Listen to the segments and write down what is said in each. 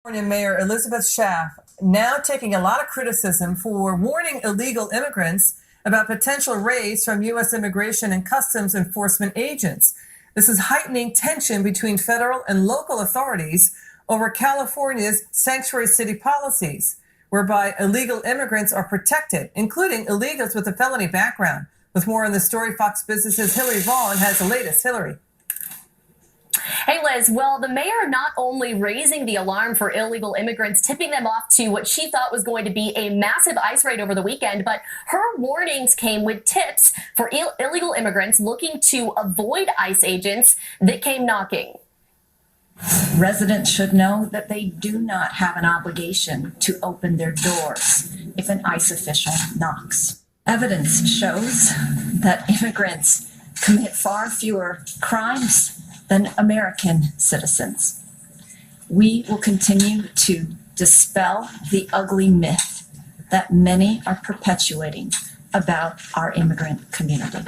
California Mayor Elizabeth Schaaf now taking a lot of criticism for warning illegal immigrants about potential raids from U.S. Immigration and Customs Enforcement agents. This is heightening tension between federal and local authorities over California's sanctuary city policies, whereby illegal immigrants are protected, including illegals with a felony background. With more on the story, Fox Business's Hillary Vaughn has the latest. Hillary. Hey, Liz. Well, the mayor not only raising the alarm for illegal immigrants, tipping them off to what she thought was going to be a massive ICE raid over the weekend, but her warnings came with tips for illegal immigrants looking to avoid ICE agents that came knocking. Residents should know that they do not have an obligation to open their doors if an ICE official knocks. Evidence shows that immigrants commit far fewer crimes than American citizens. We will continue to dispel the ugly myth that many are perpetuating about our immigrant community.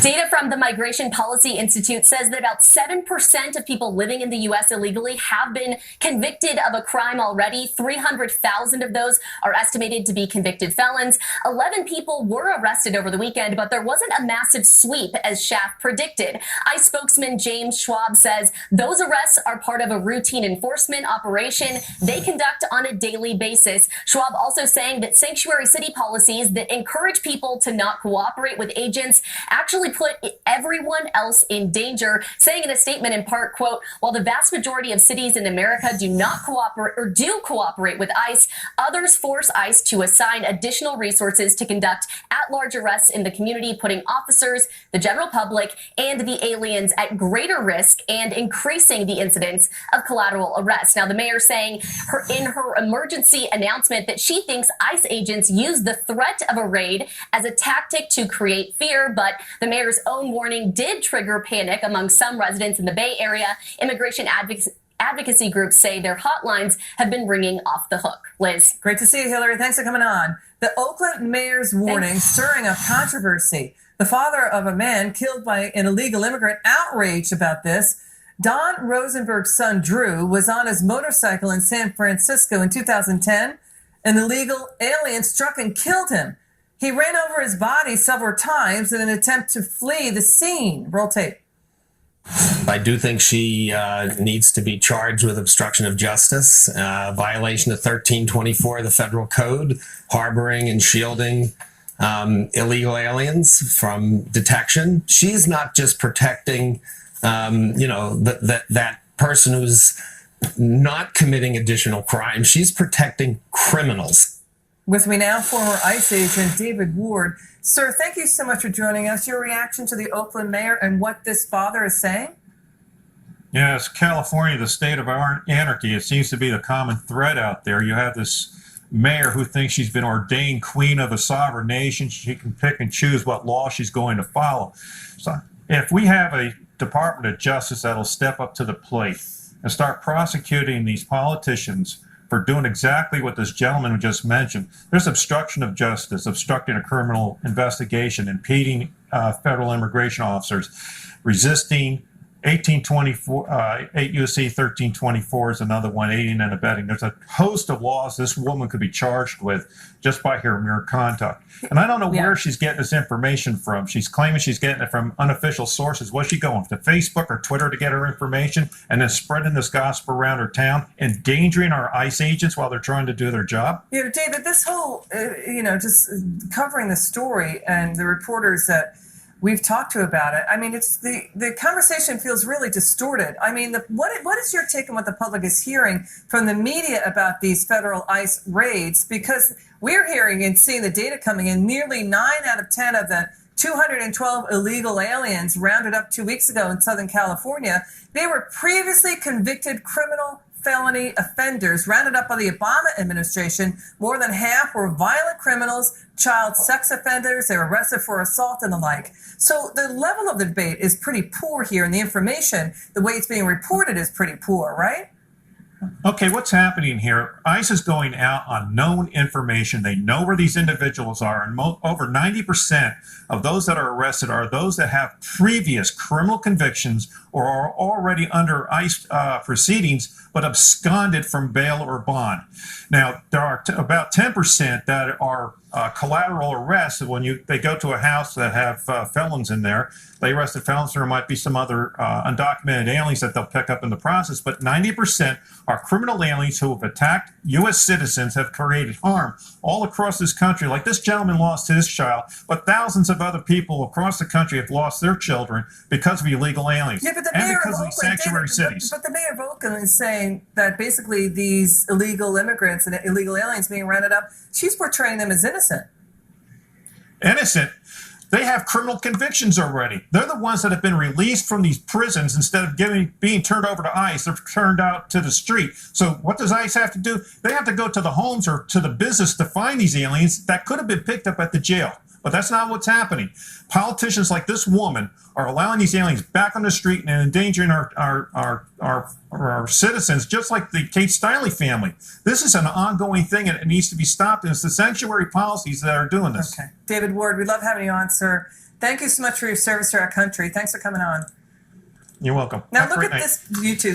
Data from the Migration Policy Institute says that about 7% of people living in the U.S. illegally have been convicted of a crime already. 300,000 of those are estimated to be convicted felons. 11 people were arrested over the weekend, but there wasn't a massive sweep as Schaaf predicted. ICE spokesman James Schwab says those arrests are part of a routine enforcement operation they conduct on a daily basis. Schwab also saying that sanctuary city policies that encourage people to not cooperate with agents actually put everyone else in danger, saying in a statement in part, quote, while the vast majority of cities in America do not cooperate or do cooperate with ICE, others force ICE to assign additional resources to conduct at-large arrests in the community, putting officers, the general public, and the aliens at greater risk and increasing the incidence of collateral arrests. Now, the mayor saying in her emergency announcement that she thinks ICE agents use the threat of a raid as a tactic to create fear, but the mayor's own warning did trigger panic among some residents in the Bay Area. Immigration advocacy groups say their hotlines have been ringing off the hook. Liz. Great to see you, Hillary. Thanks for coming on. The Oakland mayor's warning stirring up controversy. The father of a man killed by an illegal immigrant outraged about this. Don Rosenberg's son, Drew, was on his motorcycle in San Francisco in 2010. An illegal alien struck and killed him. He ran over his body several times in an attempt to flee the scene. Roll tape. I do think she needs to be charged with obstruction of justice, violation of 1324 of the federal code, harboring and shielding illegal aliens from detection. She's not just protecting, that person who's not committing additional crime. She's protecting criminals. With me now, former ICE agent David Ward. Sir, thank you so much for joining us. Your reaction to the Oakland mayor and what this father is saying? Yes, California, the state of anarchy. It seems to be the common thread out there. You have this mayor who thinks she's been ordained queen of a sovereign nation. She can pick and choose what law she's going to follow. So if we have a Department of Justice that'll step up to the plate and start prosecuting these politicians for doing exactly what this gentleman just mentioned. There's obstruction of justice, obstructing a criminal investigation, impeding federal immigration officers, resisting 1824, 8 U.S.C. 1324 is another one, aiding and abetting. There's a host of laws this woman could be charged with just by her mere conduct. And I don't know where she's getting this information from. She's claiming she's getting it from unofficial sources. What's she going to Facebook or Twitter to get her information and then spreading this gospel around her town, endangering our ICE agents while they're trying to do their job? David, this whole, just covering the story and the reporters that we've talked to about it. I mean, it's the conversation feels really distorted. I mean, what is your take on what the public is hearing from the media about these federal ICE raids? Because we're hearing and seeing the data coming in, nearly 9 out of 10 of the 212 illegal aliens rounded up 2 weeks ago in Southern California, they were previously convicted criminal felony offenders rounded up by the Obama administration. More than half were violent criminals, child sex offenders. They were arrested for assault and the like. So the level of the debate is pretty poor here, and the information, the way it's being reported, is pretty poor, right? Okay, what's happening here? ICE is going out on known information. They know where these individuals are, and over 90% of those that are arrested are those that have previous criminal convictions or are already under ICE proceedings but absconded from bail or bond. Now, there are about 10% that are collateral arrests. When they go to a house that have felons in there, they arrested felons. There might be some other undocumented aliens that they'll pick up in the process, but 90% are criminal aliens who have attacked U.S. citizens, have created harm all across this country. Like this gentleman lost his child, but thousands of other people across the country have lost their children because of illegal aliens Yeah, but the and mayor because of of these Oakland, sanctuary David, cities. but the mayor of Oakland is saying that basically these illegal immigrants and illegal aliens being rounded up, she's portraying them as innocent. Innocent. They have criminal convictions already. They're the ones that have been released from these prisons instead of being turned over to ICE. They're turned out to the street. So what does ICE have to do? They have to go to the homes or to the business to find these aliens that could have been picked up at the jail. But that's not what's happening. Politicians like this woman are allowing these aliens back on the street and endangering our citizens, just like the Kate Stiley family. This is an ongoing thing, and it needs to be stopped. And it's the sanctuary policies that are doing this. Okay. David Ward, we love having you on, sir. Thank you so much for your service to our country. Thanks for coming on. You're welcome. Now Have a look great at night. this YouTube.